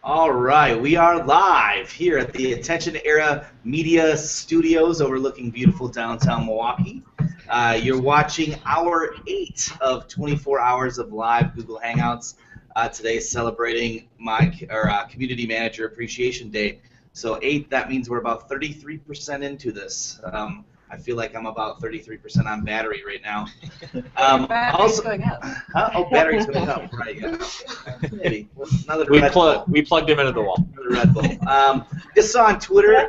All right, we are live here at the Attention Era Media Studios overlooking beautiful downtown Milwaukee. You're watching hour 8 of 24 hours of live Google Hangouts. Today celebrating my Community Manager Appreciation Day. So 8, that means we're about 33% into this. I feel like I'm about 33% on battery right now. Battery's going up. Battery's going up, right? Yeah. Maybe. We plugged him into the wall. The Red Bull. Just saw on Twitter,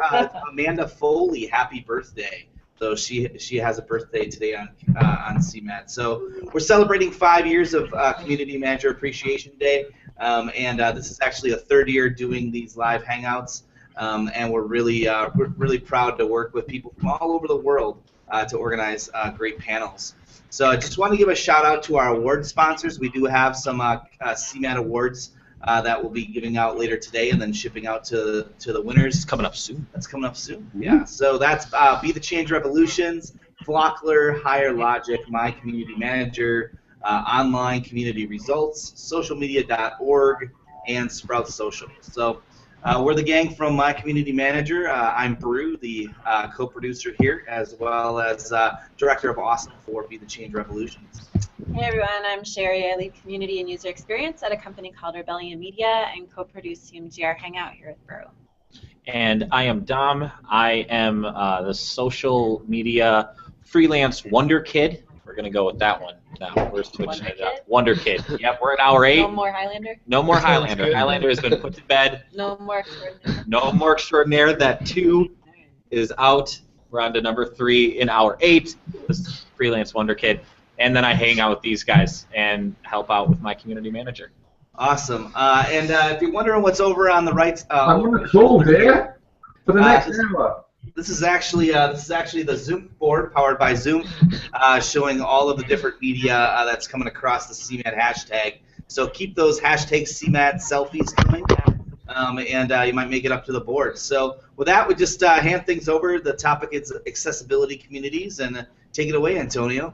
Amanda Foley, happy birthday. So she has a birthday today on CMAT. So we're celebrating 5 years of Community Manager Appreciation Day, and this is actually a third year doing these live hangouts. And we're really proud to work with people from all over the world to organize great panels. So I just want to give a shout out to our award sponsors. We do have some CMAT awards that we'll be giving out later today and then shipping out to the winners. It's coming up soon. That's coming up soon. Yeah. So that's Be the Change Revolutions, Flockler, Higher Logic, My Community Manager, Online Community Results, socialmedia.org, and Sprout Social. So we're the gang from My Community Manager. I'm Brew, the co-producer here, as well as Director of Awesome for Be the Change Revolutions. Hey everyone, I'm Sherry. I lead Community and User Experience at a company called Rebellion Media and co-produce CMGR Hangout here at Brew. And I am Dom. I am the social media freelance Wonder Kid. We're going to go with that one now. We're switching it up. Wonder Kid. Yep, we're at hour 8. No more Highlander? No more Highlander. Highlander has been put to bed. No more Extraordinaire. No more Extraordinaire. That 2 is out. We're on to number 3 in hour 8. This freelance Wonder Kid. And then I hang out with these guys and help out with My Community Manager. Awesome. And if you're wondering what's over on the right, I'm on the call here for the next hour. This is actually the Zoom board powered by Zoom, showing all of the different media that's coming across the CMAT hashtag. So keep those hashtag CMAT selfies coming, and you might make it up to the board. So with that, we just hand things over. The topic is accessibility communities, and take it away, Antonio.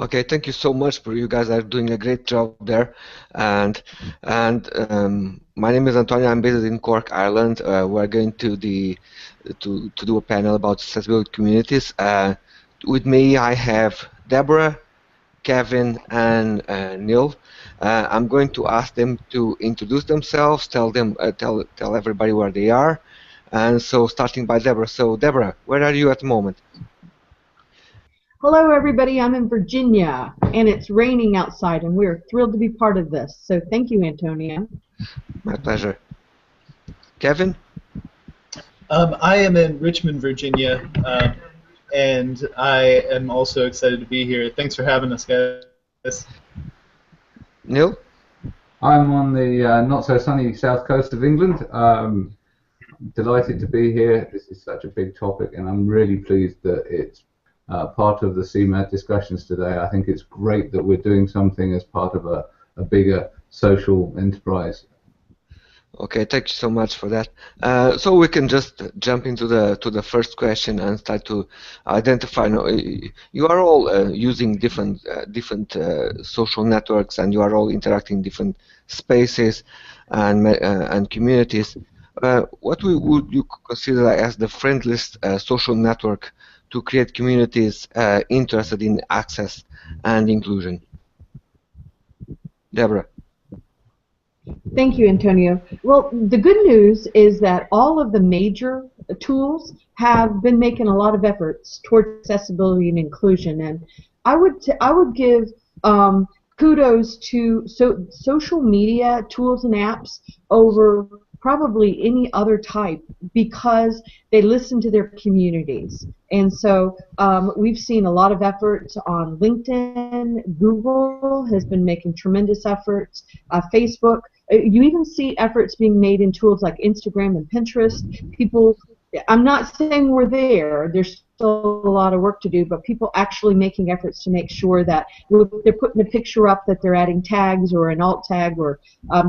Okay, thank you so much. You guys are doing a great job there, and my name is Antonio. I'm based in Cork, Ireland. We're going to do a panel about accessibility communities. With me, I have Deborah, Kevin, and Neil. I'm going to ask them to introduce themselves, tell everybody where they are, and so starting by Deborah. So Deborah, where are you at the moment? Hello everybody, I'm in Virginia and it's raining outside and we're thrilled to be part of this. So thank you, Antonio. My pleasure. Kevin? I am in Richmond, Virginia, and I am also excited to be here. Thanks for having us, guys. Neil? I'm on the not-so-sunny south coast of England. Delighted to be here. This is such a big topic, and I'm really pleased that it's part of the CMAT discussions today. I think it's great that we're doing something as part of a bigger social enterprise. Okay, thank you so much for that. So we can just jump into the first question and start to identify. You are all using different social networks, and you are all interacting in different spaces and communities. What would you consider as the friendliest social network to create communities interested in access and inclusion? Deborah. Thank you, Antonio. Well, the good news is that all of the major tools have been making a lot of efforts towards accessibility and inclusion, and I would give kudos to social media tools and apps over probably any other type because they listen to their communities. And so we've seen a lot of efforts on LinkedIn. Google has been making tremendous efforts. Facebook. You even see efforts being made in tools like Instagram and Pinterest. People, I'm not saying we're there. There's still a lot of work to do, but people actually making efforts to make sure that if they're putting a picture up that they're adding tags or an alt tag or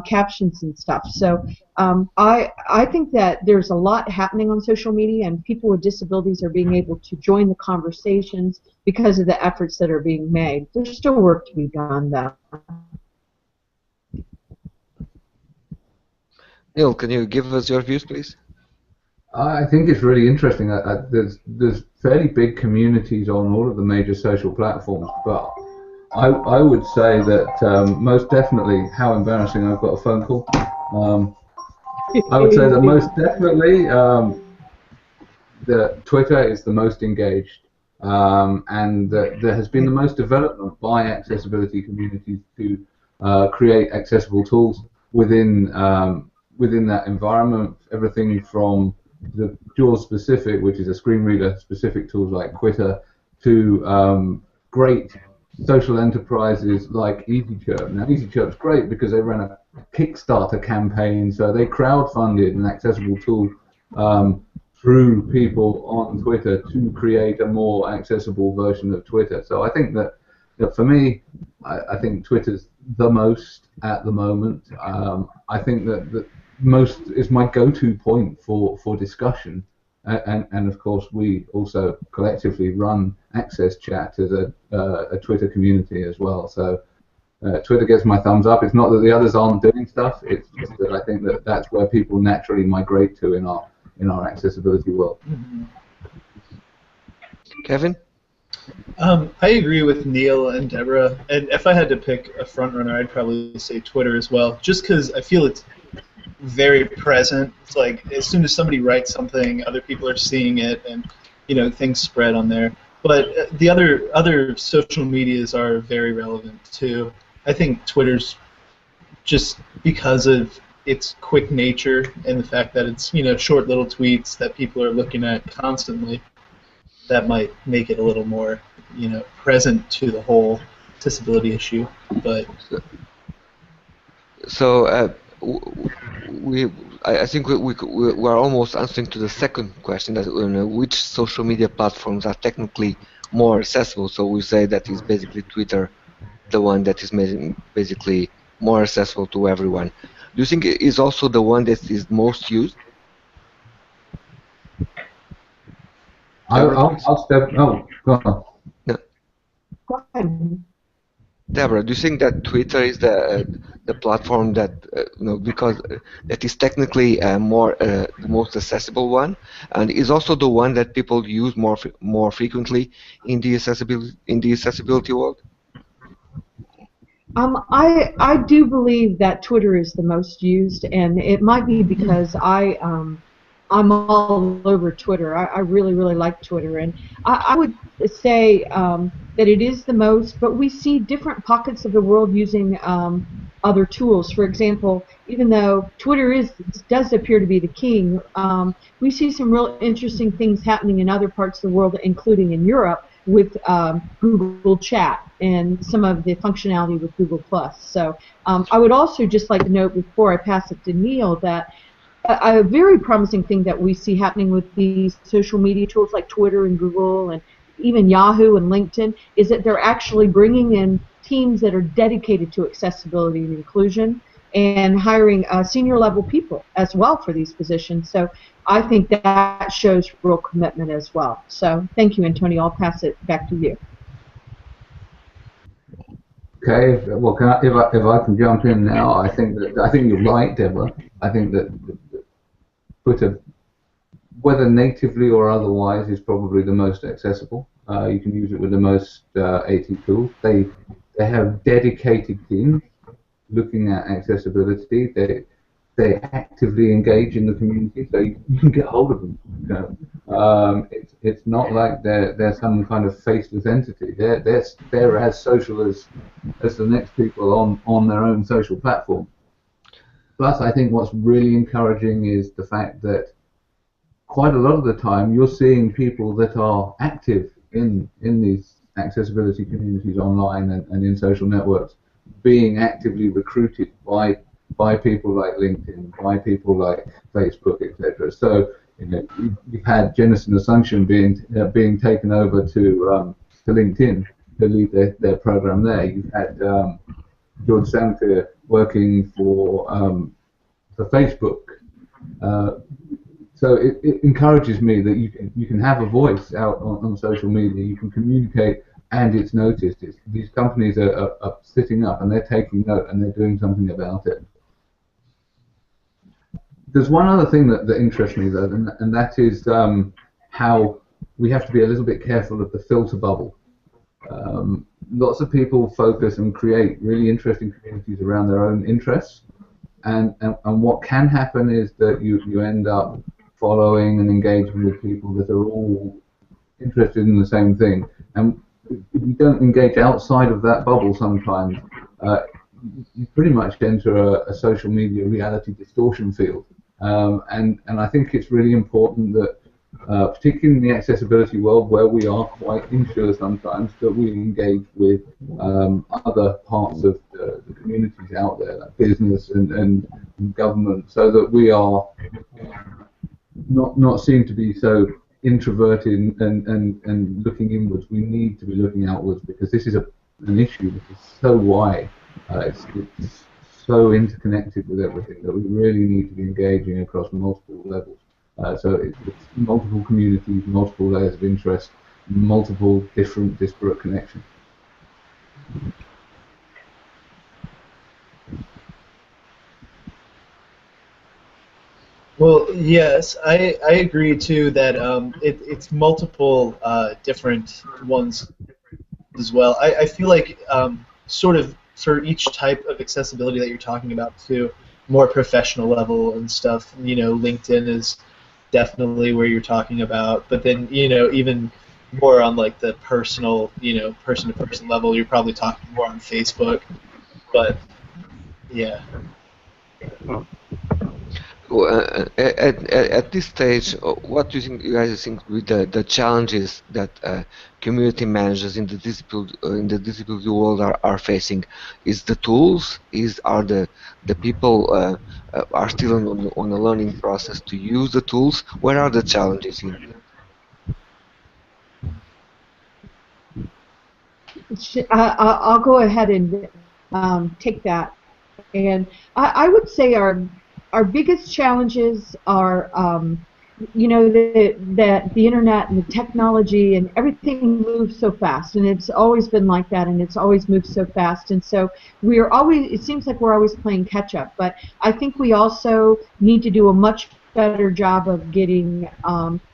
captions and stuff. So I think that there's a lot happening on social media, and people with disabilities are being able to join the conversations because of the efforts that are being made. There's still work to be done, though. Neil, can you give us your views, please? I think it's really interesting. There's fairly big communities on all of the major social platforms, but I would say that most definitely, how embarrassing, I've got a phone call. I would say that most definitely the Twitter is the most engaged, and there has been the most development by accessibility communities to create accessible tools within within that environment. Everything from the JAWS specific, which is a screen reader specific tools like Twitter, to great social enterprises like EasyChirp. Now EasyChirp's great because they ran a Kickstarter campaign, so they crowdfunded an accessible tool through people on Twitter to create a more accessible version of Twitter. So I think that for me, I think Twitter's the most at the moment. I think that most is my go-to point for discussion, and of course we also collectively run Access Chat as a Twitter community as well. So Twitter gets my thumbs up. It's not that the others aren't doing stuff. It's just that I think that that's where people naturally migrate to in our accessibility world. Mm-hmm. Kevin? I agree with Neil and Deborah, and if I had to pick a front runner, I'd probably say Twitter as well, just because I feel it's very present. It's like as soon as somebody writes something, other people are seeing it, and things spread on there. But the other social medias are very relevant too. I think Twitter's just because of its quick nature and the fact that it's short little tweets that people are looking at constantly. That might make it a little more present to the whole accessibility issue. But so I think we're almost answering to the second question, that which social media platforms are technically more accessible. So we say that is basically Twitter, the one that is basically more accessible to everyone. Do you think it is also the one that is most used? I'll step. Oh, go on. No. Go ahead. Deborah, do you think that Twitter is the platform that because that is technically the most accessible one, and is also the one that people use more frequently in the accessibility world? I do believe that Twitter is the most used, and it might be because I'm all over Twitter. I really, really like Twitter, and I would say that it is the most, but we see different pockets of the world using other tools. For example, even though Twitter does appear to be the king, we see some real interesting things happening in other parts of the world, including in Europe, with Google Chat and some of the functionality with Google+. So I would also just like to note before I pass it to Neil that a very promising thing that we see happening with these social media tools like Twitter and Google and even Yahoo and LinkedIn is that they're actually bringing in teams that are dedicated to accessibility and inclusion and hiring senior level people as well for these positions. So I think that shows real commitment as well. So thank you, Antonio. I'll pass it back to you. Okay, well, if I can jump in now, I think you're right, Deborah. I think that Twitter, whether natively or otherwise, is probably the most accessible. You can use it with the most AT tools. They have dedicated teams looking at accessibility. They actively engage in the community, so you can get hold of them. It's not like they're some kind of faceless entity. They're as social as the next people on their own social platform. Plus, I think what's really encouraging is the fact that quite a lot of the time you're seeing people that are active in these accessibility communities online and in social networks being actively recruited by people like LinkedIn, by people like Facebook, etc. So you've had Jennison Asuncion being taken over to LinkedIn to lead their program there. You've had George Sampier working for Facebook. So it encourages me that you can have a voice out on social media, you can communicate, and it's noticed. These companies are sitting up and they're taking note and they're doing something about it. There's one other thing that interests me, though, and that is how we have to be a little bit careful of the filter bubble. Lots of people focus and create really interesting communities around their own interests, and what can happen is that you end up following and engaging with people that are all interested in the same thing, and if you don't engage outside of that bubble sometimes, you pretty much enter a social media reality distortion field. And I think it's really important that, particularly in the accessibility world, where we are quite unsure sometimes, that we engage with other parts of the communities out there, like business and government, so that we are not seen to be so introverted and looking inwards. We need to be looking outwards, because this is an issue that is so wide. It's so interconnected with everything that we really need to be engaging across multiple levels. So it's multiple communities, multiple layers of interest, multiple different disparate connections. Well, yes, I agree too that it's multiple different ones as well. I feel like sort of for each type of accessibility that you're talking about too, more professional level and stuff, LinkedIn is definitely where you're talking about, but then, even more on like the personal, person-to-person level, you're probably talking more on Facebook, but yeah. Well, at this stage, what do you guys think with the challenges that community managers in the disability world are facing? Is the tools? Are the people are still on a learning process to use the tools? Where are the challenges here? I'll go ahead and take that, and I would say our biggest challenges are, that the internet and the technology and everything moves so fast, and it's always been like that, and it's always moved so fast, and so it seems like we're always playing catch up. But I think we also need to do a much better job of getting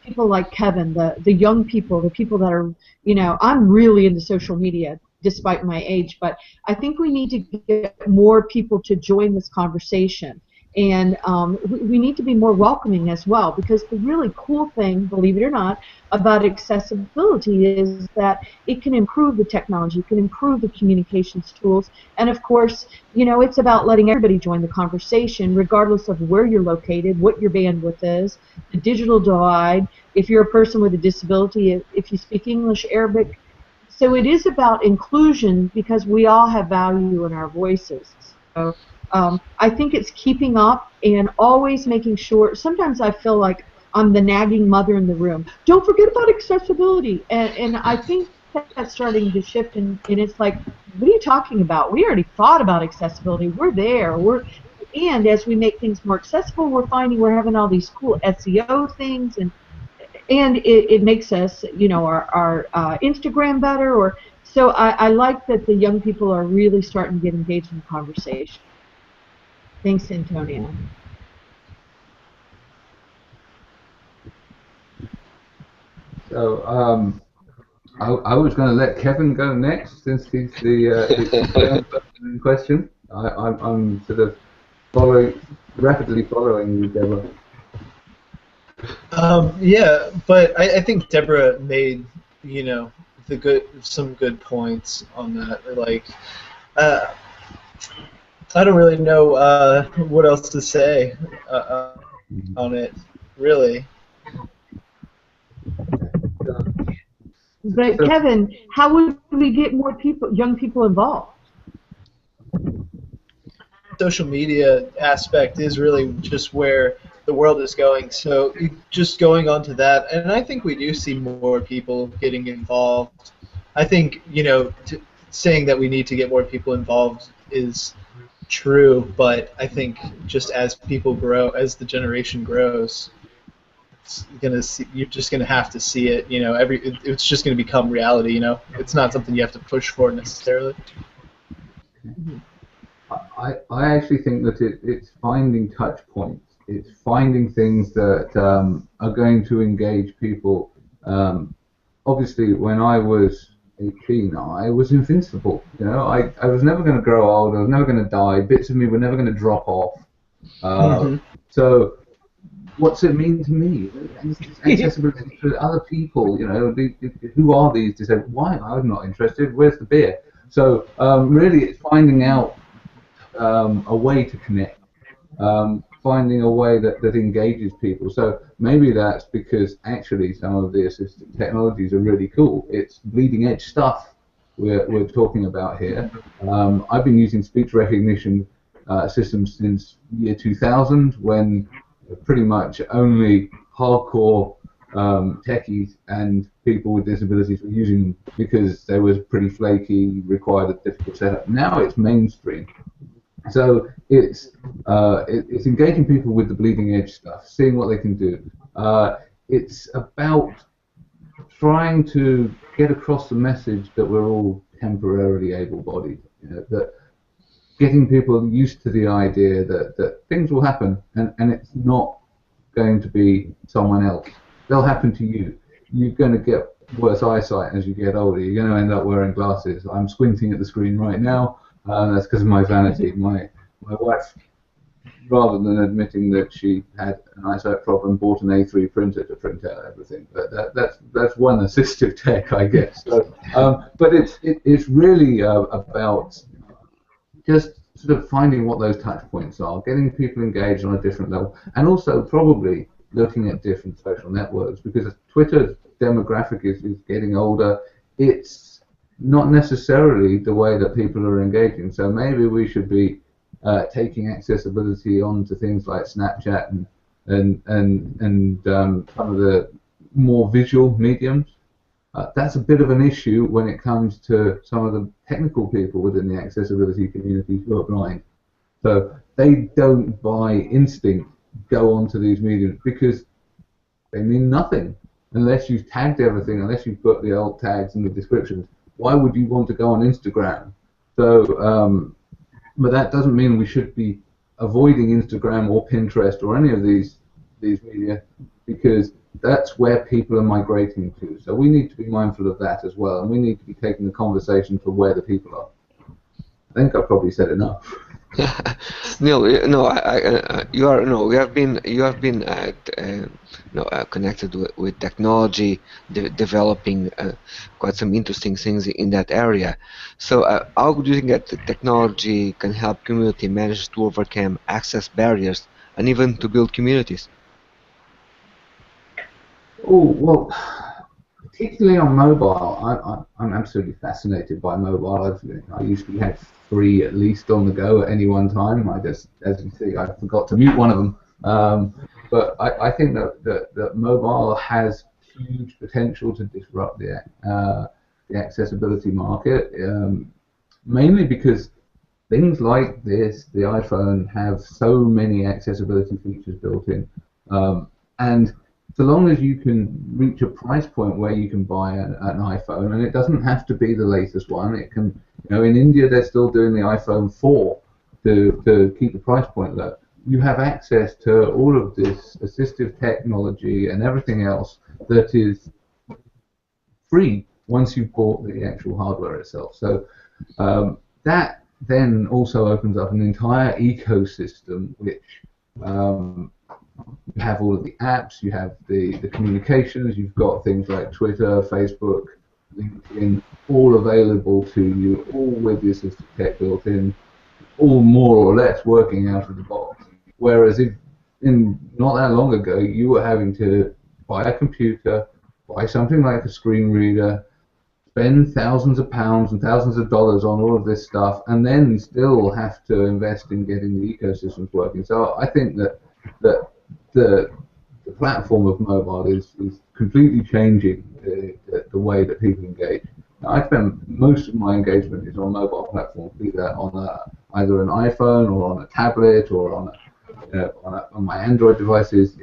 people like Kevin, the young people, the people that are, I'm really into social media despite my age, but I think we need to get more people to join this conversation. And we need to be more welcoming as well, because the really cool thing, believe it or not, about accessibility is that it can improve the technology, it can improve the communications tools, and of course, it's about letting everybody join the conversation, regardless of where you're located, what your bandwidth is, the digital divide, if you're a person with a disability, if you speak English, Arabic. So it is about inclusion, because we all have value in our voices. So, I think it's keeping up and always making sure. Sometimes I feel like I'm the nagging mother in the room. Don't forget about accessibility. And I think that's starting to shift, and it's like, what are you talking about? We already thought about accessibility. We're there. And as we make things more accessible, we're finding we're having all these cool SEO things, and it makes us, our Instagram better. So I like that the young people are really starting to get engaged in the conversation. Thanks, Antonio. So I was going to let Kevin go next, since he's the person in question. I'm sort of rapidly following you, Deborah. Yeah, but I think Deborah made, some good points on that. Like, I don't really know what else to say on it, really. But Kevin, how would we get more young people involved? Social media aspect is really just where the world is going. So just going on to that, and I think we do see more people getting involved. I think, saying that we need to get more people involved is true, but I think just as people grow, as the generation grows, you're just gonna have to see it. It's just gonna become reality. It's not something you have to push for necessarily. I actually think that it's finding touch points it's finding things that are going to engage people. Obviously, when I was 18, I was invincible. You know, I was never going to grow old. I was never going to die. Bits of me were never going to drop off. So, what's it mean to me? Accessibility to other people. You know, who are these to say why I'm not interested? Where's the beer? So, really, it's finding out a way to connect. Finding a way that engages people. So maybe that's because actually some of the assistive technologies are really cool. It's bleeding edge stuff we're talking about here. I've been using speech recognition systems since year 2000, when pretty much only hardcore techies and people with disabilities were using them because they was pretty flaky, required a difficult setup. Now it's mainstream. So it's engaging people with the bleeding edge stuff, seeing what they can do. It's about trying to get across the message that we're all temporarily able-bodied. You know, that getting people used to the idea that things will happen, and it's not going to be someone else. They'll happen to you. You're going to get worse eyesight as you get older. You're going to end up wearing glasses. I'm squinting at the screen right now. That's because of my vanity. My wife, rather than admitting that she had an eyesight problem, bought an A3 printer to print out everything. But that's one assistive tech, I guess. So, but it's really about just sort of finding what those touch points are, getting people engaged on a different level, and also probably looking at different social networks, because Twitter's demographic is getting older. It's not necessarily the way that people are engaging. So maybe we should be taking accessibility onto things like Snapchat and some of the more visual mediums. That's a bit of an issue when it comes to some of the technical people within the accessibility community who are blind. So they don't by instinct go onto these mediums because they mean nothing unless you've tagged everything, unless you've put the alt tags and the descriptions. Why would you want to go on Instagram? So, but that doesn't mean we should be avoiding Instagram or Pinterest or any of these media, because that's where people are migrating to. So we need to be mindful of that as well, and we need to be taking the conversation to where the people are. I think I've probably said enough. No, you are no. You have been connected with technology, developing quite some interesting things in that area. So, how do you think that the technology can help community manage to overcome access barriers and even to build communities? Oh well, particularly on mobile, I'm absolutely fascinated by mobile. I usually have 3 at least on the go at any one time. I just, as you see, I forgot to mute one of them. But I think that mobile has huge potential to disrupt the accessibility market, mainly because things like this, the iPhone, have so many accessibility features built in, and so long as you can reach a price point where you can buy an iPhone, and it doesn't have to be the latest one. It can, you know, in India they're still doing the iPhone 4 to keep the price point low. You have access to all of this assistive technology and everything else that is free once you've bought the actual hardware itself. So that then also opens up an entire ecosystem, which you have all of the apps, you have the communications, you've got things like Twitter, Facebook, LinkedIn, all available to you, all with the assistive tech built in, all more or less working out of the box. Whereas if not that long ago, you were having to buy a computer, buy something like a screen reader, spend thousands of pounds and thousands of dollars on all of this stuff, and then still have to invest in getting the ecosystems working. So I think that the platform of mobile is completely changing the way that people engage. Now, I spend most of my engagement is on mobile platforms, be that on either an iPhone or on a tablet or on my Android devices.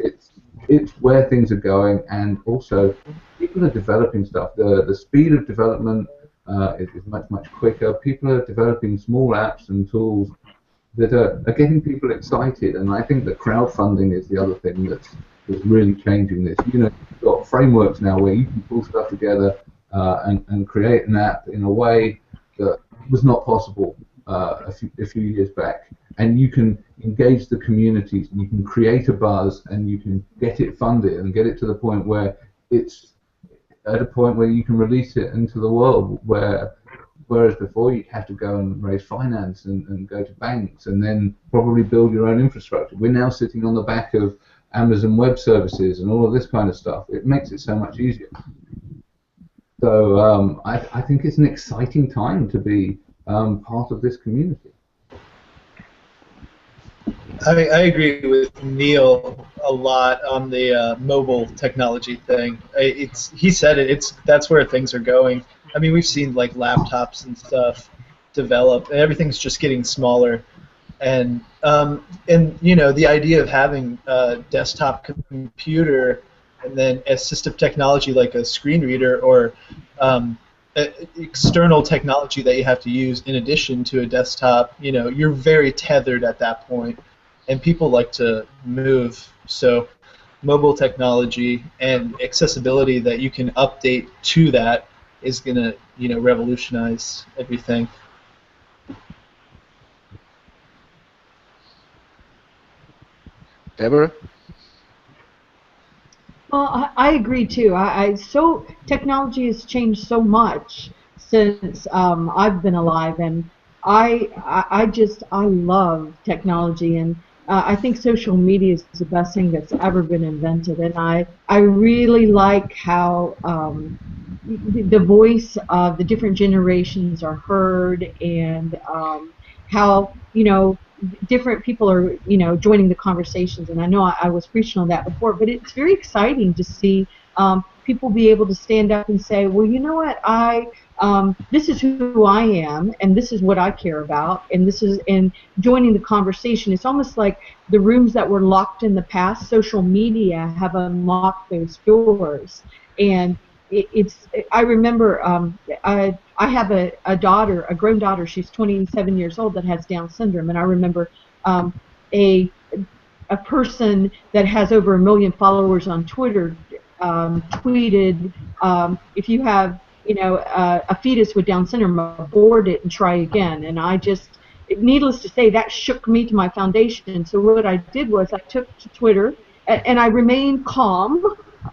It's where things are going, and also people are developing stuff. The speed of development is much quicker. People are developing small apps and tools that are getting people excited. And I think that crowdfunding is the other thing that's really changing this. You know, you've got frameworks now where you can pull stuff together and create an app in a way that was not possible a few years back. And you can engage the communities, and you can create a buzz, and you can get it funded and get it to the point where it's at a point where you can release it into the world, whereas before you'd have to go and raise finance and go to banks and then probably build your own infrastructure. We're now sitting on the back of Amazon Web Services and all of this kind of stuff. It makes it so much easier. So I think it's an exciting time to be part of this community. I agree with Neil a lot on the mobile technology thing. He said it. That's where things are going. I mean, we've seen like laptops and stuff develop, and everything's just getting smaller. And you know, the idea of having a desktop computer and then assistive technology like a screen reader or external technology that you have to use in addition to a desktop, you know, you're very tethered at that point. And people like to move, so mobile technology and accessibility that you can update to that is going to, you know, revolutionize everything. Deborah? Well, I agree too. So technology has changed so much since I've been alive, and I love technology, and I think social media is the best thing that's ever been invented, and I really like how the voice of the different generations are heard, and how, you know, different people are, you know, joining the conversations. And I know I was preaching on that before, but it's very exciting to see people be able to stand up and say, well, you know what, this is who I am, and this is what I care about, and joining the conversation. It's almost like the rooms that were locked in the past, social media have unlocked those doors. And I remember I have a daughter, a grown daughter. She's 27 years old that has Down syndrome, and I remember a person that has over 1 million followers on Twitter tweeted, if you have, you know, a fetus with Down syndrome, abort it and try again. And I just, needless to say, that shook me to my foundation. So what I did was I took to Twitter, and I remained calm.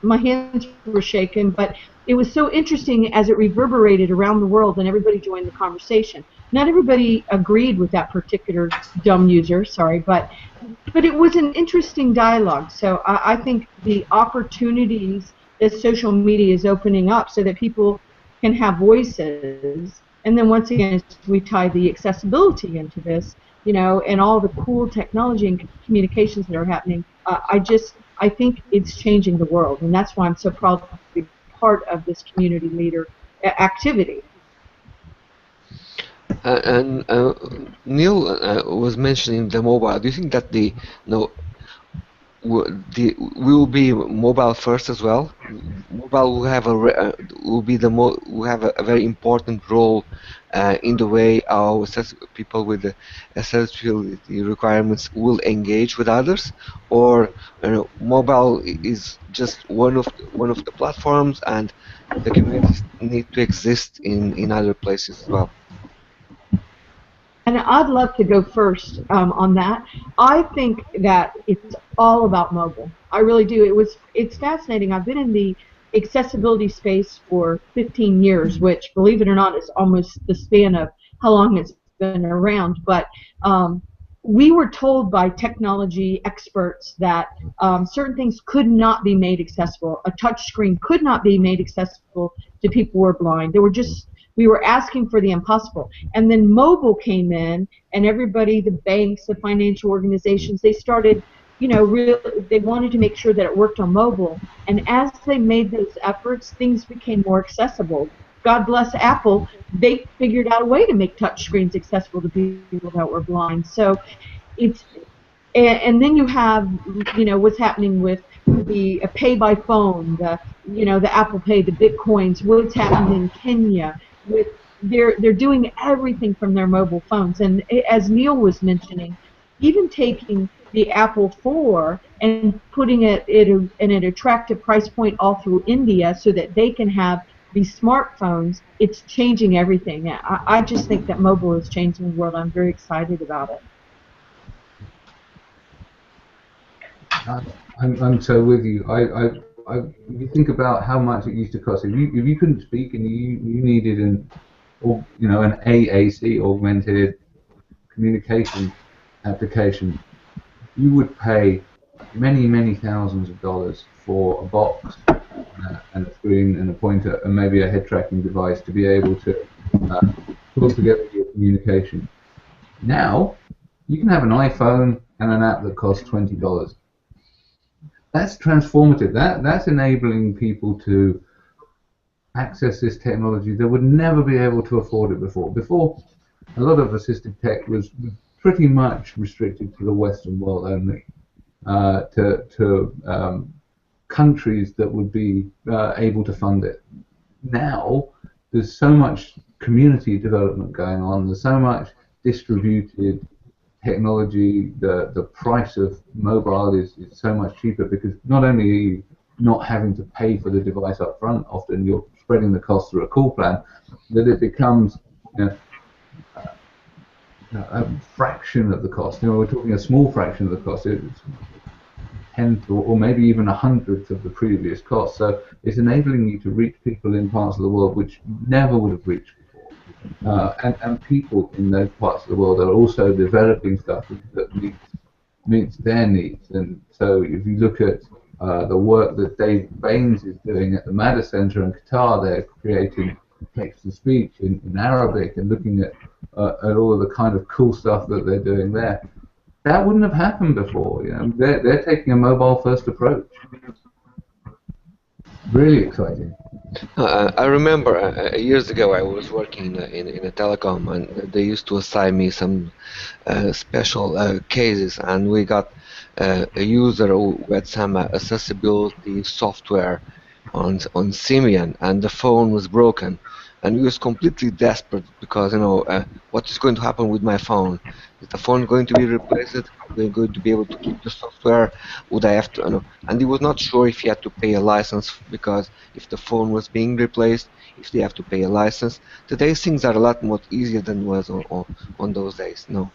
My hands were shaking, but it was so interesting as it reverberated around the world and everybody joined the conversation. Not everybody agreed with that particular dumb user, sorry, but it was an interesting dialogue. So I think the opportunities that social media is opening up so that people can have voices, and then once again, as we tie the accessibility into this, you know, and all the cool technology and communications that are happening, I think it's changing the world, and that's why I'm so proud to be part of this community leader activity. And Neil was mentioning the mobile. Do you think that we will be mobile first as well? Mobile will have will have a very important role in the way our people with the accessibility requirements will engage with others, or, you know, mobile is just one of the platforms, and the communities need to exist in other places as well. And I'd love to go first on that. I think that it's all about mobile. I really do. It's fascinating. I've been in the accessibility space for 15 years, which, believe it or not, is almost the span of how long it's been around. But we were told by technology experts that certain things could not be made accessible. A touch screen could not be made accessible to people who are blind. We were asking for the impossible. And then mobile came in, and everybody, the banks, the financial organizations, they started, you know, they wanted to make sure that it worked on mobile. And as they made those efforts, things became more accessible. God bless Apple, they figured out a way to make touch screens accessible to people that were blind. So and then you have, you know, what's happening with the pay by phone, the Apple Pay, the Bitcoins, what's happening in Kenya with they're doing everything from their mobile phones. And as Neil was mentioning, even taking the Apple IV and putting it in an attractive price point all through India so that they can have these smartphones, it's changing everything. I just think that mobile is changing the world. I'm very excited about it. I'm so with you. If you think about how much it used to cost, if you couldn't speak and you needed an AAC, augmented communication application, you would pay many thousands of dollars for a box and a screen and a pointer and maybe a head tracking device to be able to pull together your communication. Now you can have an iPhone and an app that costs $20. That's transformative. That's enabling people to access this technology that would never be able to afford it before. Before, a lot of assistive tech was pretty much restricted to the Western world only, to countries that would be able to fund it. Now, there's so much community development going on. There's so much distributed technology. The price of mobile is so much cheaper because not only are you not having to pay for the device up front, often you're spreading the cost through a call plan, that it becomes a fraction of the cost. We're talking a small fraction of the cost. It's 10th or maybe even 100th of the previous cost. So it's enabling you to reach people in parts of the world which never would have reached before. And people in those parts of the world are also developing stuff that meets their needs. And so if you look at the work that Dave Baines is doing at the Matter Center in Qatar, they're creating text-to-speech in Arabic and looking at all of the kind of cool stuff that they're doing there. That wouldn't have happened before. They're taking a mobile-first approach. Really exciting. I remember years ago I was working in a telecom, and they used to assign me some special cases, and we got a user who had some accessibility software on Symbian, and the phone was broken, and we was completely desperate because what is going to happen with my phone? Is the phone going to be replaced? Are we going to be able to keep the software? Would I have to? And he was not sure if he had to pay a license, because if the phone was being replaced, if they have to pay a license. Today things are a lot more easier than was on those days. No,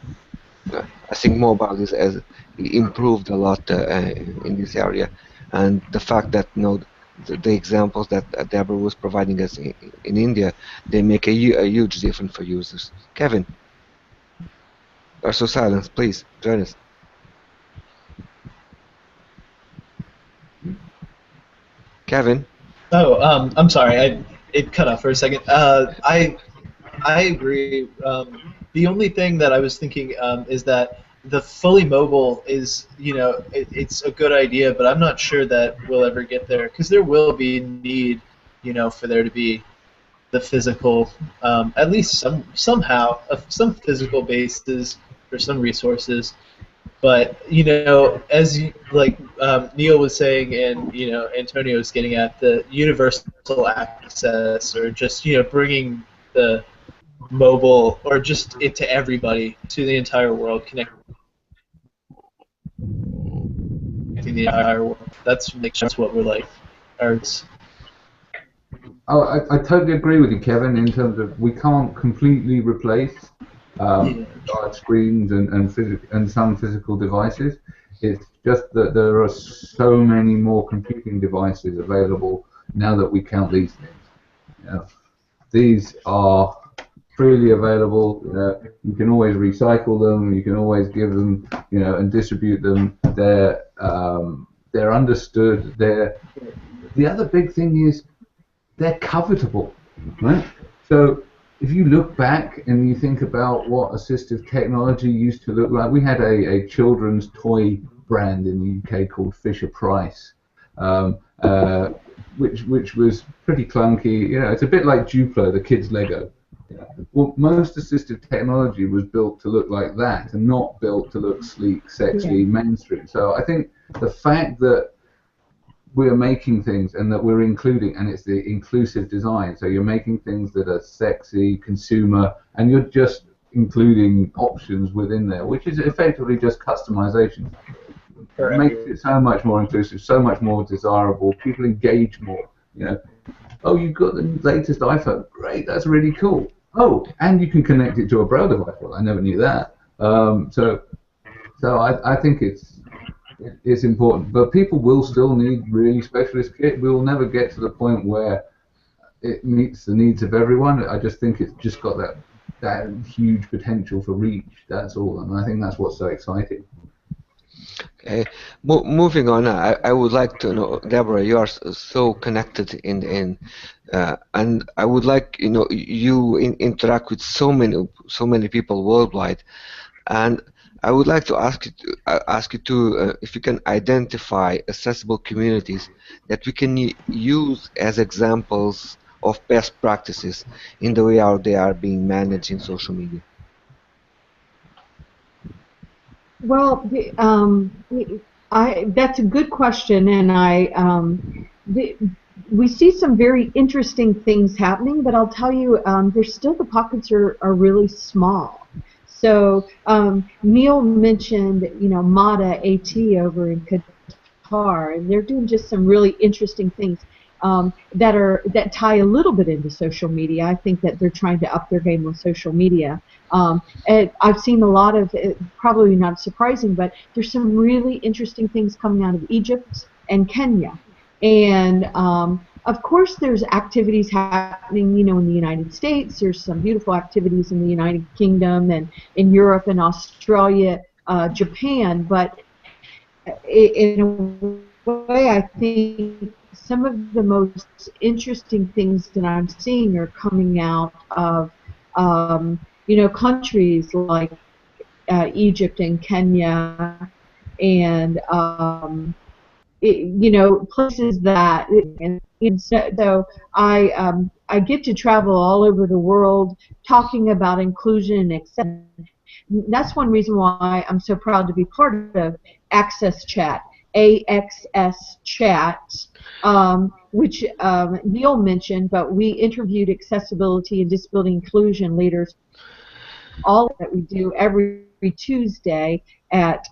I think mobile has improved a lot in this area, and the fact that the examples that Deborah was providing us in India, they make a huge difference for users. Kevin, are so silent, please join us. Kevin. Oh, I'm sorry. It cut off for a second. I agree. The only thing that I was thinking is that the fully mobile is, it's a good idea, but I'm not sure that we'll ever get there, because there will be need, for there to be the physical, at least somehow, some physical bases for some resources. But as Neil was saying, and Antonio was getting at, the universal access, or just bringing the mobile, or just it to everybody, to the entire world, connecting the entire world. That's what we're like. I totally agree with you, Kevin, in terms of we can't completely replace large screens and some physical devices. It's just that there are so many more computing devices available now that we count these things. These are freely available. You can always recycle them. You can always give them, and distribute them. They're understood. The other big thing is they're covetable, right? So if you look back and you think about what assistive technology used to look like, we had a children's toy brand in the UK called Fisher-Price, which was pretty clunky. It's a bit like Duplo, the kids' Lego. Well, most assistive technology was built to look like that, and not built to look sleek, sexy, mainstream. So I think the fact that we're making things and that we're including, and it's the inclusive design. So you're making things that are sexy, consumer, and you're just including options within there, which is effectively just customization. It makes it so much more inclusive, so much more desirable. People engage more. You know, oh, you've got the latest iPhone. Great, that's really cool. Oh, and you can connect it to a Braille device. Well, I never knew that. So I think it's important, but people will still need really specialist kit. We will never get to the point where it meets the needs of everyone. I just think it's just got that huge potential for reach. That's all, and I think that's what's so exciting. Okay, moving on, I would like to know, Deborah, you are so connected and I would like you interact with so many people worldwide, and I would like to ask you to if you can identify accessible communities that we can use as examples of best practices in the way they are being managed in social media. Well, that's a good question, and we see some very interesting things happening, but I'll tell you, there's still the pockets are really small. So Neil mentioned, MADA AT over in Qatar, and they're doing just some really interesting things that tie a little bit into social media. I think that they're trying to up their game on social media. And I've seen a lot of, probably not surprising, but there's some really interesting things coming out of Egypt and Kenya. And of course there's activities happening, in the United States. There's some beautiful activities in the United Kingdom and in Europe and Australia, Japan. But in a way, I think some of the most interesting things that I'm seeing are coming out of countries like Egypt and Kenya, and places that. And so I get to travel all over the world talking about inclusion and acceptance. That's one reason why I'm so proud to be part of Access Chat, AXS Chat, which Neil mentioned, but we interviewed accessibility and disability inclusion leaders, all that we do every Tuesday at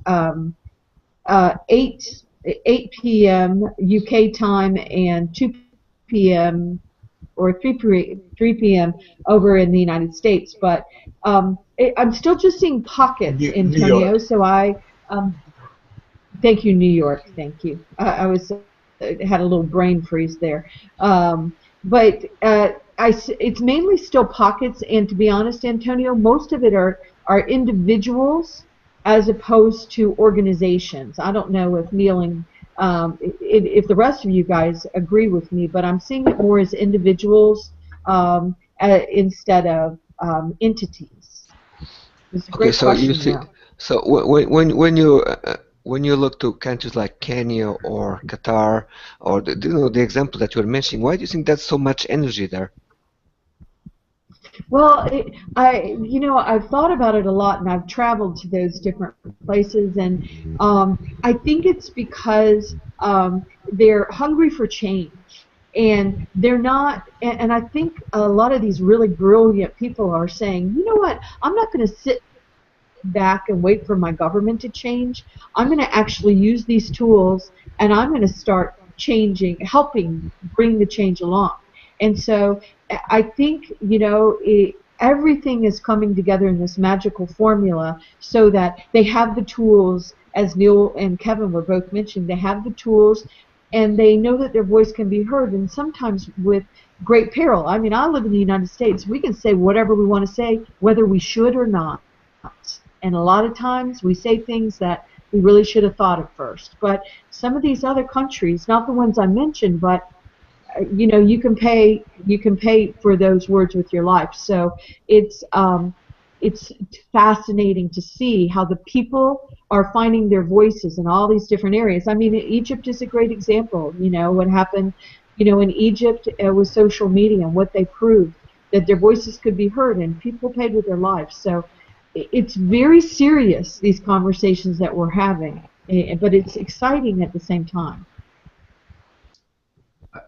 8 p.m. UK time and 2 p.m. or 3 p.m. over in the United States. But I'm still just seeing pockets, Antonio. So thank you, New York. Thank you. I had a little brain freeze there. But it's mainly still pockets, and to be honest, Antonio, most of it are individuals as opposed to organizations. I don't know if Neil and if the rest of you guys agree with me, but I'm seeing it more as individuals instead of entities. Okay, so you see, so when you look to countries like Kenya or Qatar, or the example that you're mentioning, why do you think that's so much energy there? Well, I've thought about it a lot, and I've traveled to those different places, and I think it's because they're hungry for change, and they're not. And I think a lot of these really brilliant people are saying, you know what? I'm not going to sit back and wait for my government to change. I'm going to actually use these tools, and I'm going to start helping bring the change along. And so I think, everything is coming together in this magical formula so that they have the tools, as Neil and Kevin were both mentioning, they have the tools, and they know that their voice can be heard, and sometimes with great peril. I mean, I live in the United States. We can say whatever we want to say, whether we should or not. And a lot of times we say things that we really should have thought of first. But some of these other countries, not the ones I mentioned, but you can pay for those words with your life. So it's fascinating to see how the people are finding their voices in all these different areas. I mean, Egypt is a great example. What happened, in Egypt with social media and what they proved, that their voices could be heard and people paid with their lives. So it's very serious, these conversations that we're having, but it's exciting at the same time.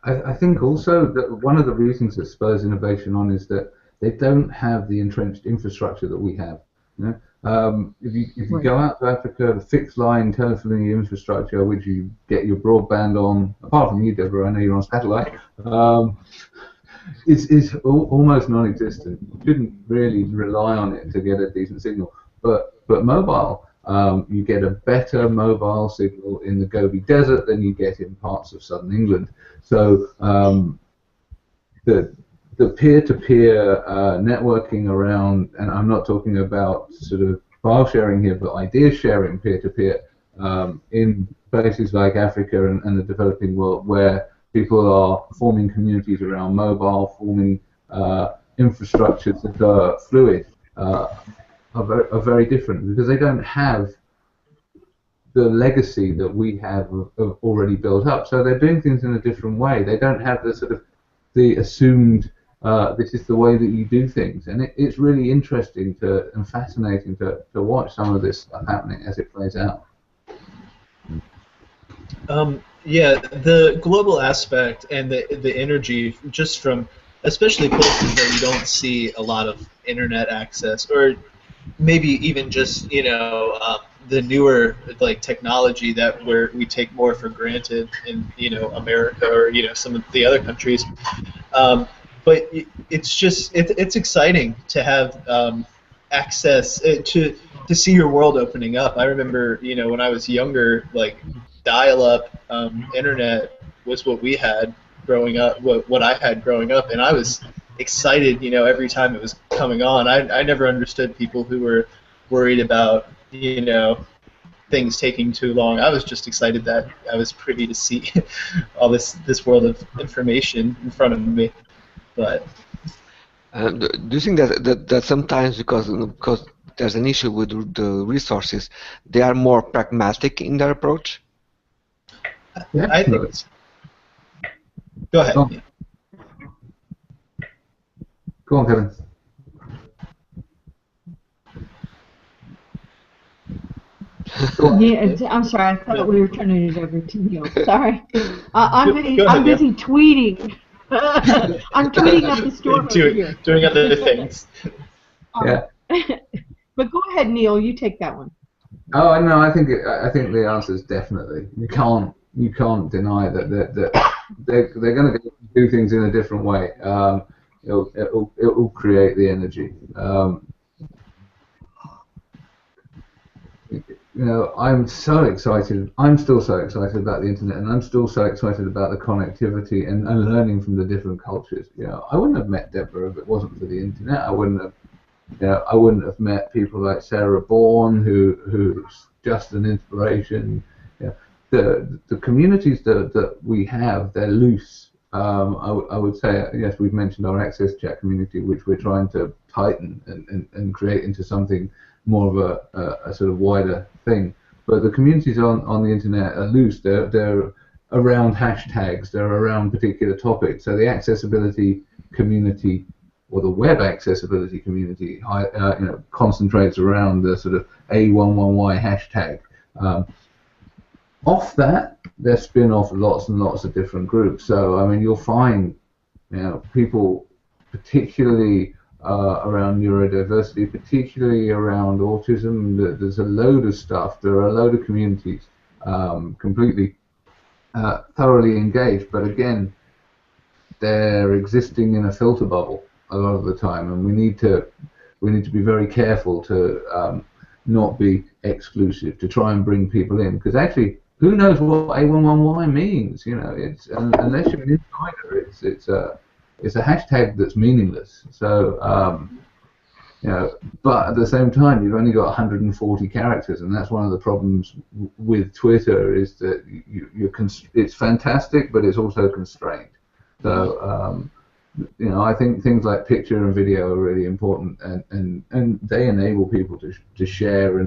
I think also that one of the reasons that spurs innovation on is that they don't have the entrenched infrastructure that we have. You know? If you go out to Africa, the fixed line telephony infrastructure, which you get your broadband on, apart from you, Deborah, I know you're on satellite, is almost non-existent. You shouldn't really rely on it to get a decent signal. But mobile, you get a better mobile signal in the Gobi Desert than you get in parts of southern England. So the peer-to-peer networking around, and I'm not talking about sort of file sharing here, but idea sharing peer-to-peer in places like Africa and the developing world, where people are forming communities around mobile, forming infrastructures that are fluid, are very different because they don't have the legacy that we have already built up. So they're doing things in a different way. They don't have the sort of the assumed this is the way that you do things, and it's really interesting and fascinating to watch some of this stuff happening as it plays out. Yeah, the global aspect and the energy, just from especially places where you don't see a lot of internet access, or maybe even just the newer like technology that we take more for granted in America or some of the other countries. But it's exciting to have access to see your world opening up. I remember when I was younger, like dial-up internet was what we had growing up, what I had growing up, and I was excited every time it was coming on. I never understood people who were worried about things taking too long. I was just excited that I was privy to see all this world of information in front of me. But do you think that sometimes because there's an issue with the resources, they are more pragmatic in their approach? Yeah, I think it's... Go ahead. Go on, Kevin. Yeah, I'm sorry. I thought we were turning it over to Neil. Sorry. I'm busy tweeting. I'm tweeting up the storm over here. Doing other things. Yeah. But go ahead, Neil. You take that one. Oh no, I think the answer is definitely. You can't deny that they're going to do things in a different way. It'll create the energy. I'm so excited. I'm still so excited about the internet, and I'm still so excited about the connectivity and learning from the different cultures. I wouldn't have met Deborah if it wasn't for the internet. I wouldn't have met people like Sarah Bourne, who's just an inspiration. The communities that we have, they're loose. I would say, yes, we've mentioned our Access Chat community, which we're trying to tighten and create into something more of a sort of wider thing. But the communities on the internet are loose. They're around hashtags. They're around particular topics. So the accessibility community, or the web accessibility community, concentrates around the sort of A11Y hashtag. Off that, they spin off lots and lots of different groups. So I mean, you'll find people particularly around neurodiversity, particularly around autism. There's a load of stuff. There are a load of communities completely thoroughly engaged, but again, they're existing in a filter bubble a lot of the time, and we need to be very careful to not be exclusive, to try and bring people in, because actually, who knows what A11Y means? It's unless you're an insider, it's a hashtag that's meaningless. So, but at the same time, you've only got 140 characters, and that's one of the problems with Twitter, is that it's fantastic, but it's also constrained. So, I think things like picture and video are really important, and they enable people to share,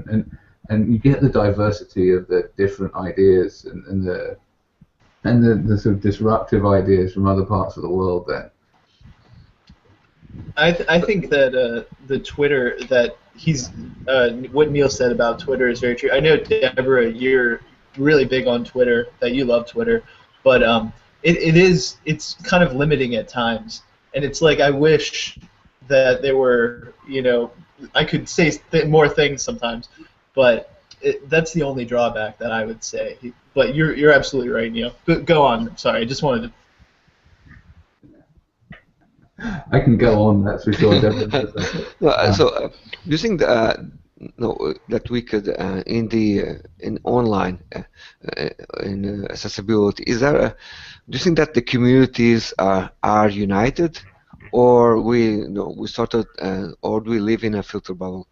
and you get the diversity of the different ideas and the sort of disruptive ideas from other parts of the world then. I think that the Twitter that what Neil said about Twitter is very true. I know, Deborah, you're really big on Twitter, that you love Twitter, but it's kind of limiting at times, and it's like I wish that there were, I could say more things sometimes, but that's the only drawback that I would say. But you're absolutely right, Neil. Go on. Sorry, I just wanted to. I can go on, that's for sure. So, do you think that we could in online in accessibility, do you think that the communities are united, or we sort of or do we live in a filter bubble?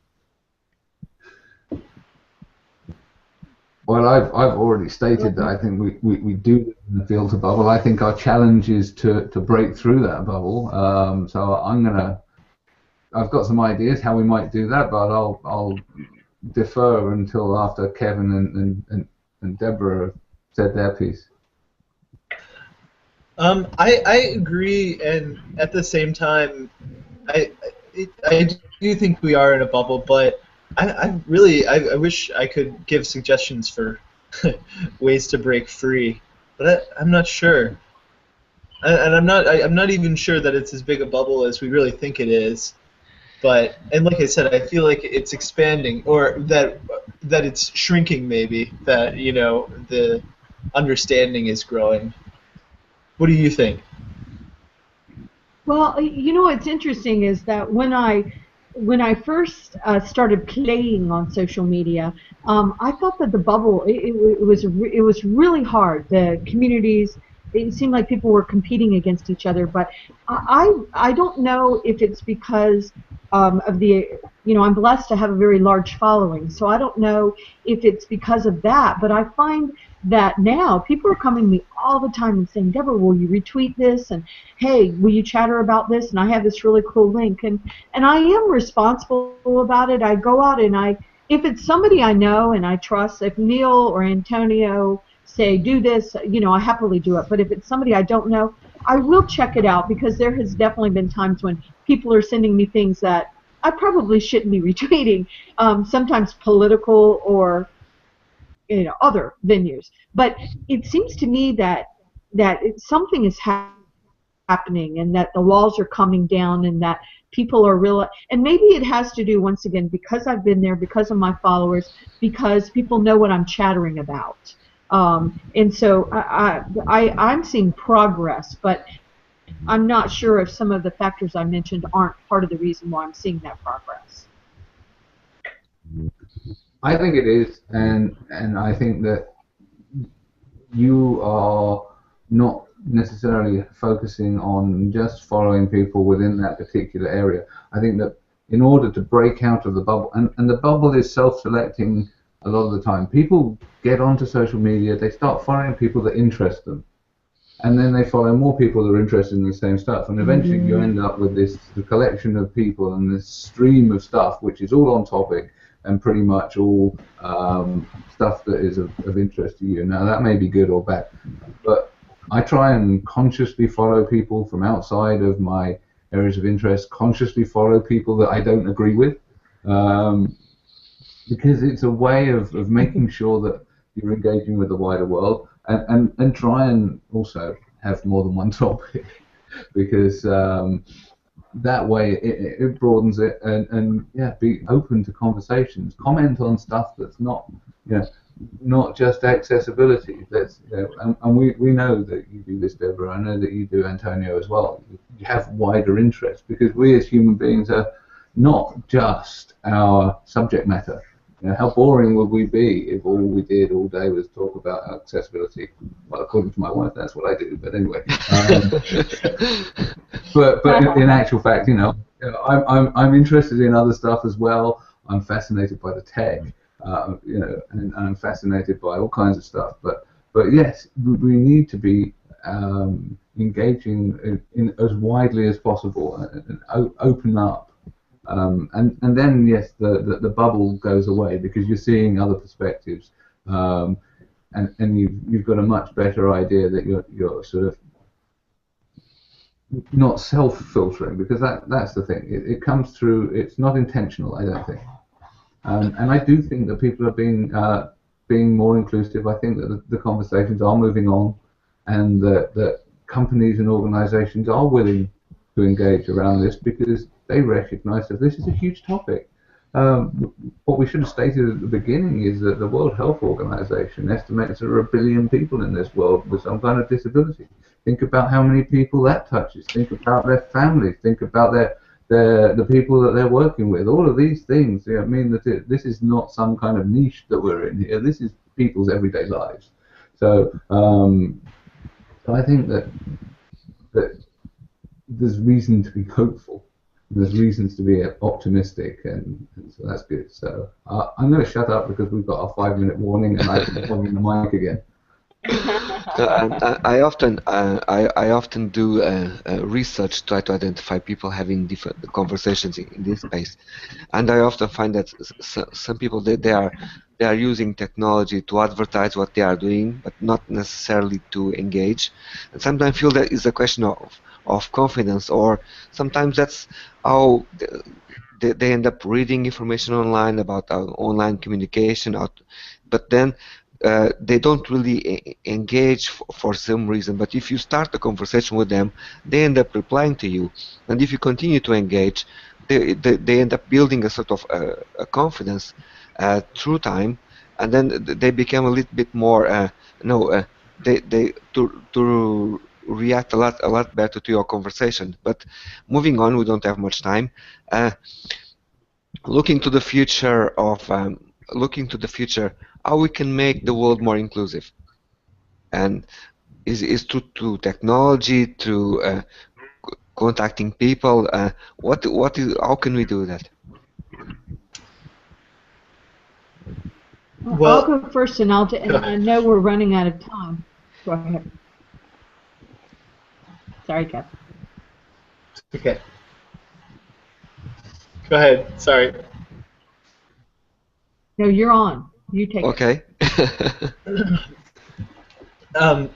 Well, I've already stated that I think we do live in the filter bubble. I think our challenge is to break through that bubble. So I've got some ideas how we might do that, but I'll defer until after Kevin and Deborah have said their piece. I agree, and at the same time, I do think we are in a bubble, but I wish I could give suggestions for ways to break free, but I'm not sure, and I'm not even sure that it's as big a bubble as we really think it is. And like I said, I feel like it's expanding, or that it's shrinking. Maybe that the understanding is growing. What do you think? Well, what's interesting is that when I first started playing on social media, I thought that the bubble it was really hard. The communities, it seemed like people were competing against each other. But I don't know if it's because of the I'm blessed to have a very large following, so I don't know if it's because of that. But I find that now people are coming to me all the time and saying, Deborah, will you retweet this? And hey, will you chatter about this? And I have this really cool link. And I am responsible about it. I go out and if it's somebody I know and I trust, if Neil or Antonio say do this, I happily do it. But if it's somebody I don't know, I will check it out, because there has definitely been times when people are sending me things that I probably shouldn't be retweeting, sometimes political or other venues. But it seems to me that something is happening, and that the walls are coming down, and that people are real. And maybe it has to do, once again, because I've been there, because of my followers, because people know what I'm chattering about. And so I'm seeing progress, but I'm not sure if some of the factors I mentioned aren't part of the reason why I'm seeing that progress. I think it is, and I think that you are not necessarily focusing on just following people within that particular area. I think that in order to break out of the bubble, and the bubble is self-selecting a lot of the time. People get onto social media, they start following people that interest them, and then they follow more people that are interested in the same stuff, and eventually you end up with this collection of people and this stream of stuff which is all on topic and pretty much all stuff that is of interest to you. Now that may be good or bad, but I try and consciously follow people from outside of my areas of interest, consciously follow people that I don't agree with, because it's a way of making sure that you're engaging with the wider world, and try and also have more than one topic, because that way it broadens it, and yeah, be open to conversations, comment on stuff that's not not just accessibility. That's and we know that you do this, Deborah. I know that you do, Antonio, as well. You have wider interests, because we as human beings are not just our subject matter. How boring would we be if all we did all day was talk about accessibility? Well, according to my wife, that's what I do. But anyway, but in actual fact, I'm interested in other stuff as well. I'm fascinated by the tech, and I'm fascinated by all kinds of stuff. But yes, we need to be engaging in as widely as possible and open up. And then yes, the bubble goes away, because you're seeing other perspectives, and you've got a much better idea that you're sort of not self-filtering, because that's the thing. It comes through. It's not intentional, I don't think. And I do think that people are being more inclusive. I think that the conversations are moving on. and that companies and organizations are willing to engage around this because they recognize that this is a huge topic. What we should have stated at the beginning is that the World Health Organization estimates there are 1 billion people in this world with some kind of disability. Think about how many people that touches. Think about their families. Think about the people that they're working with. All of these things. I mean, that this is not some kind of niche that we're in here. This is people's everyday lives. So, so I think that there's reason to be hopeful. There's reasons to be optimistic, and so that's good. So I'm going to shut up because we've got a 5-minute warning, and I'm holding the mic again. I often do research, try to identify people having different conversations in this space, and I often find that some people they are using technology to advertise what they are doing, but not necessarily to engage. And sometimes I feel that is a question of confidence, or sometimes that's how they end up reading information online about online communication, but then they don't really engage for some reason. But if you start a conversation with them, they end up replying to you, and if you continue to engage, they end up building a sort of a confidence through time, and then they become a little bit more they to react a lot better to your conversation. But moving on, we don't have much time. Looking to the future, how we can make the world more inclusive, and is through technology, through contacting people. How can we do that? Well, I'll go first, and I know we're running out of time. Go ahead. Sorry, Kev. Okay. Go ahead. Sorry. No, you're on. You take Okay. I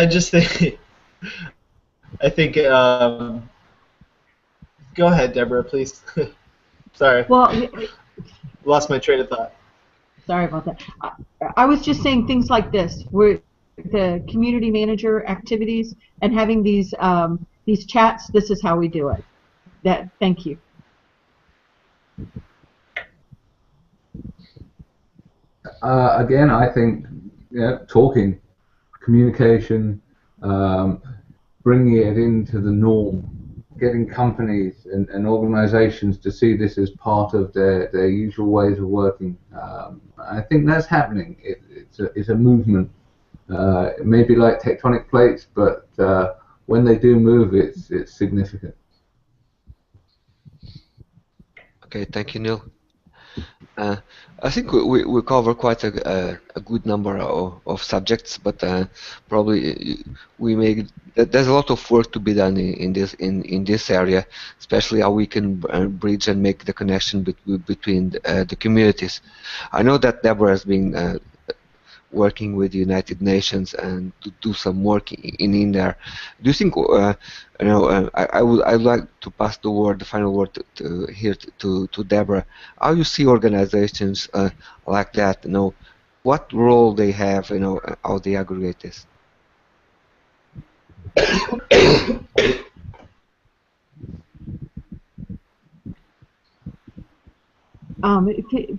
just think. I think. Go ahead, Deborah, please. Sorry. Well, Lost my train of thought. sorry about that. I was just saying things like this, where the community manager activities and having these chats. This is how we do it. Thank you. Again, I think talking, communication, bringing it into the norm, getting companies and organizations to see this as part of their usual ways of working. I think that's happening. It's a movement. It may be like tectonic plates, but when they do move, it's significant. Okay, thank you, Neil. I think we cover quite a good number of subjects, but probably there's a lot of work to be done in this area, especially how we can bridge and make the connection between the communities. I know that Deborah has been working with the United Nations and to do some work in there. Do you think I'd like to pass the final word to Deborah. How you see organizations like that? What role they have? How they aggregate this.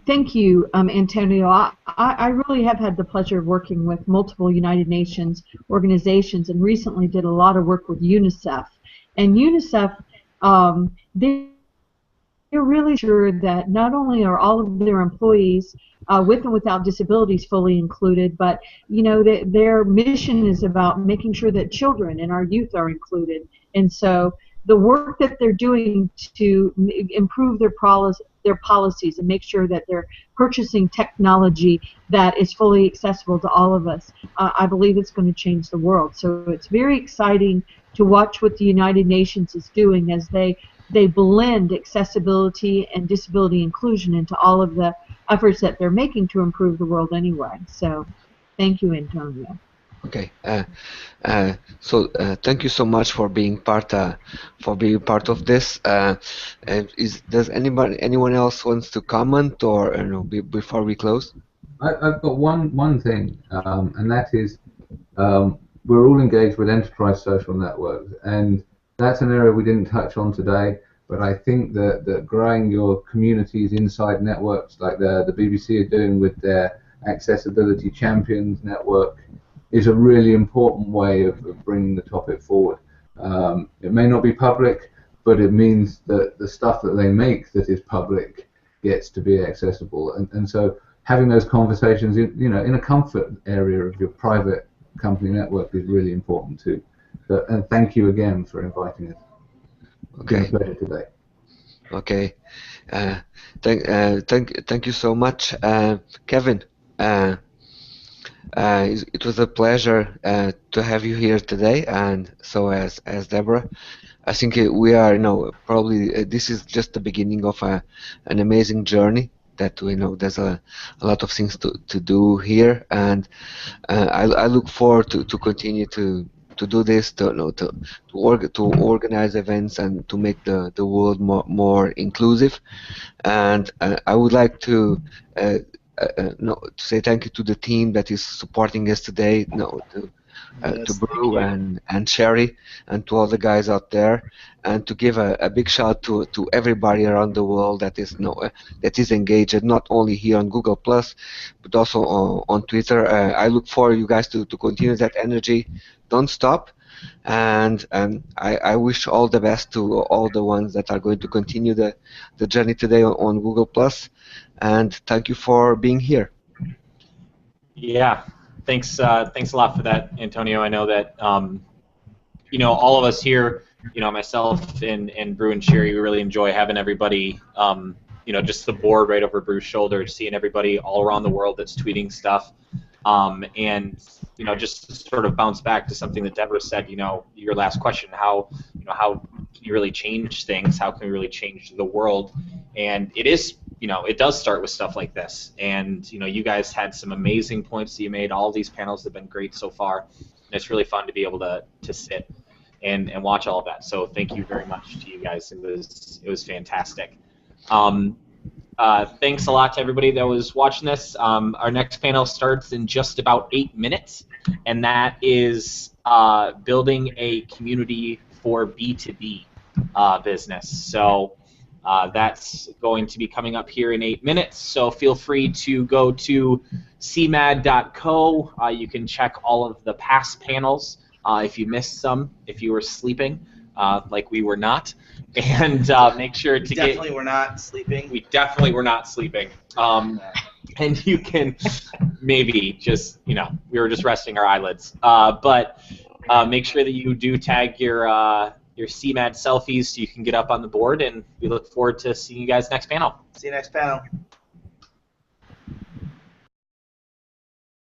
Thank you, Antonio. I really have had the pleasure of working with multiple United Nations organizations, and recently did a lot of work with UNICEF. And UNICEF, they're really sure that not only are all of their employees with and without disabilities fully included, but their mission is about making sure that children and our youth are included. And so the work that they're doing to improve their policies and make sure that they're purchasing technology that is fully accessible to all of us, I believe it's going to change the world. So it's very exciting to watch what the United Nations is doing as they blend accessibility and disability inclusion into all of the efforts that they're making to improve the world anyway. So thank you, Antonio. Okay, so thank you so much for being part of this. Does anyone else wants to comment, or before we close? I've got one thing, and that is we're all engaged with enterprise social networks, and that's an area we didn't touch on today. But I think that growing your communities inside networks like the BBC are doing with their Accessibility Champions Network is a really important way of bringing the topic forward. It may not be public, but it means that the stuff that they make that is public gets to be accessible. And so having those conversations in a comfort area of your private company network is really important too. And thank you again for inviting us. Okay. It's been a pleasure today. Okay. Thank you so much, Kevin. It was a pleasure to have you here today, and so as Deborah. I think we are, probably this is just the beginning of an amazing journey that we know there's a lot of things to do here, and I look forward to continue to do this, to organize events and to make the world more inclusive. And I would like to say thank you to the team that is supporting us today, to Brew and Sherry and to all the guys out there, and to give a big shout to everybody around the world that is engaged, not only here on Google Plus, but also on Twitter. I look for you guys to continue that energy. Don't stop, and I wish all the best to all the ones that are going to continue the journey today on Google Plus, and thank you for being here. Yeah. Thanks a lot for that, Antonio. I know that all of us here, myself and Brew and Sherry, we really enjoy having everybody, just the board right over Brew's shoulder, seeing everybody all around the world that's tweeting stuff, and just to sort of bounce back to something that Deborah said, your last question, how can you really change things? How can we really change the world? And it is. It does start with stuff like this, and you guys had some amazing points that you made. All of these panels have been great so far, and it's really fun to be able to sit and watch all of that. So thank you very much to you guys. It was fantastic. Thanks a lot to everybody that was watching this. Our next panel starts in just about 8 minutes, and that is building a community for B2B business. So. That's going to be coming up here in 8 minutes, so feel free to go to cmad.co. You can check all of the past panels if you missed some, if you were sleeping, like we were not, and make sure to Definitely we're not sleeping. We definitely were not sleeping. And you can maybe just, we were just resting our eyelids. But make sure that you do tag your CMAD selfies so you can get up on the board, and we look forward to seeing you guys next panel. See you next panel.